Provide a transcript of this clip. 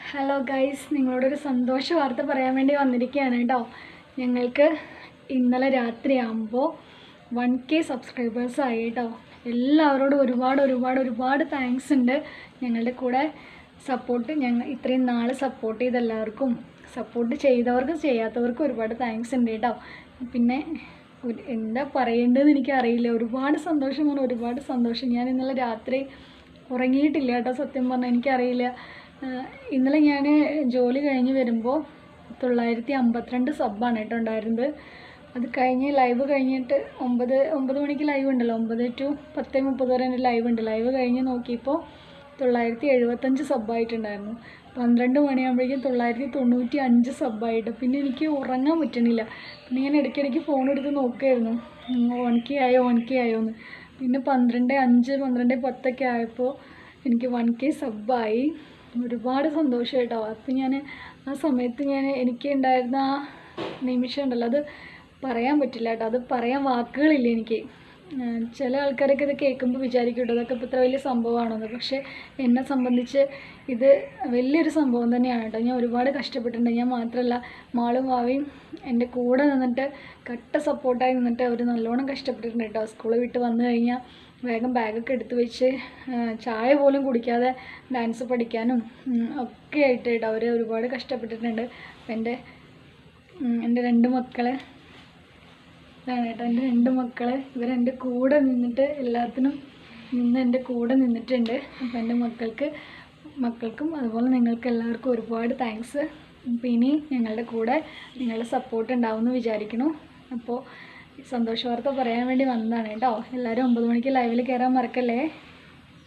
Hello guys, നിങ്ങളോടൊരു സന്തോഷ വാർത്ത പറയാൻ വേണ്ടി വന്നിരിക്കുകയാണ് കേട്ടോ. ഞങ്ങൾക്ക് ഇന്നലെ രാത്രിയാകുമ്പോൾ 1K സബ്സ്ക്രൈബേഴ്സ് ആയി കേട്ടോ. എല്ലാവരോടും ഒരുപാട് താങ്ക്സ് ഉണ്ട്. ഞങ്ങളുടെ കൂടെ ഇത്രയും നാൾ സപ്പോർട്ട് ചെയ്ത എല്ലാവർക്കും, സപ്പോർട്ട് ചെയ്തവർക്കും ചെയ്യാത്തവർക്കും ഒരുപാട് താങ്ക്സ് ഉണ്ട് കേട്ടോ. പിന്നെ എന്താ പറയേണ്ടതെന്ന് എനിക്കറിയില്ല. ഒരുപാട് സന്തോഷം. ഞാൻ ഇന്നലെ രാത്രി ഉറങ്ങിയിട്ടില്ല കേട്ടോ. സത്യം പറഞ്ഞാൽ എനിക്കറിയില്ല. ഇന്നലെ ഞാൻ ജോലി കഴിഞ്ഞ് വരുമ്പോൾ 952 സബ്ബാണ് കേട്ടോ ഉണ്ടായിരുന്നത്. അത് കഴിഞ്ഞ് ലൈവ് കഴിഞ്ഞിട്ട് 9 മണിക്ക് ലൈവ് ഉണ്ടല്ലോ, 9 to 10:30 വരെ എൻ്റെ ലൈവ് ഉണ്ട്. ലൈവ് കഴിഞ്ഞ് നോക്കിയപ്പോൾ 975 സബ്ബായിട്ടുണ്ടായിരുന്നു. 12 മണിയാകുമ്പോഴേക്കും 995 സബ്ബായിട്ട്. പിന്നെ എനിക്ക് ഉറങ്ങാൻ പറ്റണില്ല. പിന്നെ ഞാൻ ഇടയ്ക്കിടയ്ക്ക് ഫോൺ എടുത്ത് നോക്കുമായിരുന്നു, 1K ആയോ എന്ന്. പിന്നെ 12:05 12:10 ആയപ്പോൾ എനിക്ക് 1K സബ്ബായി. ഒരുപാട് സന്തോഷം കേട്ടോ. അപ്പം ഞാൻ ആ സമയത്ത് എനിക്ക് ഉണ്ടായിരുന്ന ആ നിമിഷം ഉണ്ടല്ലോ, അത് പറയാൻ പറ്റില്ല കേട്ടോ. അത് പറയാൻ വാക്കുകളില്ല എനിക്ക്. ചില ആൾക്കാരൊക്കെ ഇത് കേൾക്കുമ്പോൾ വിചാരിക്കും കേട്ടോ അതൊക്കെ ഇപ്പോൾ ഇത്ര വലിയ സംഭവമാണെന്ന്. പക്ഷേ എന്നെ സംബന്ധിച്ച് ഇത് വലിയൊരു സംഭവം തന്നെയാണ് കേട്ടോ. ഞാൻ ഒരുപാട് കഷ്ടപ്പെട്ടിട്ടുണ്ട്. ഞാൻ മാത്രമല്ല, മാളും വാവയും എൻ്റെ കൂടെ നിന്നിട്ട് കട്ട സപ്പോർട്ടായി നിന്നിട്ട് അവർ നല്ലോണം കഷ്ടപ്പെട്ടിട്ടുണ്ട് കേട്ടോ. സ്കൂളിൽ വിട്ട് വന്നു കഴിഞ്ഞാൽ വേഗം ബാഗൊക്കെ എടുത്ത് വെച്ച് ചായ പോലും കുടിക്കാതെ ഡാൻസ് പഠിക്കാനും ഒക്കെ ആയിട്ട് കേട്ടോ അവർ ഒരുപാട് കഷ്ടപ്പെട്ടിട്ടുണ്ട്. അപ്പം എൻ്റെ 2 മക്കൾ ഇതാണ് കേട്ടോ. എൻ്റെ 2 മക്കൾ ഇവരെൻ്റെ കൂടെ നിന്നിട്ട് എല്ലാത്തിനും എൻ്റെ കൂടെ നിന്നിട്ടുണ്ട്. അപ്പം എൻ്റെ മക്കൾക്കും അതുപോലെ നിങ്ങൾക്ക് എല്ലാവർക്കും ഒരുപാട് താങ്ക്സ്. അപ്പോൾ ഇനി ഞങ്ങളുടെ കൂടെ നിങ്ങളുടെ സപ്പോർട്ട് ഉണ്ടാവുമെന്ന് വിചാരിക്കുന്നു. അപ്പോൾ സന്തോഷ വാർത്ത പറയാൻ വേണ്ടി വന്നതാണ് കേട്ടോ. എല്ലാവരും 9 മണിക്ക് ലൈവിൽ കയറാൻ മറക്കല്ലേ.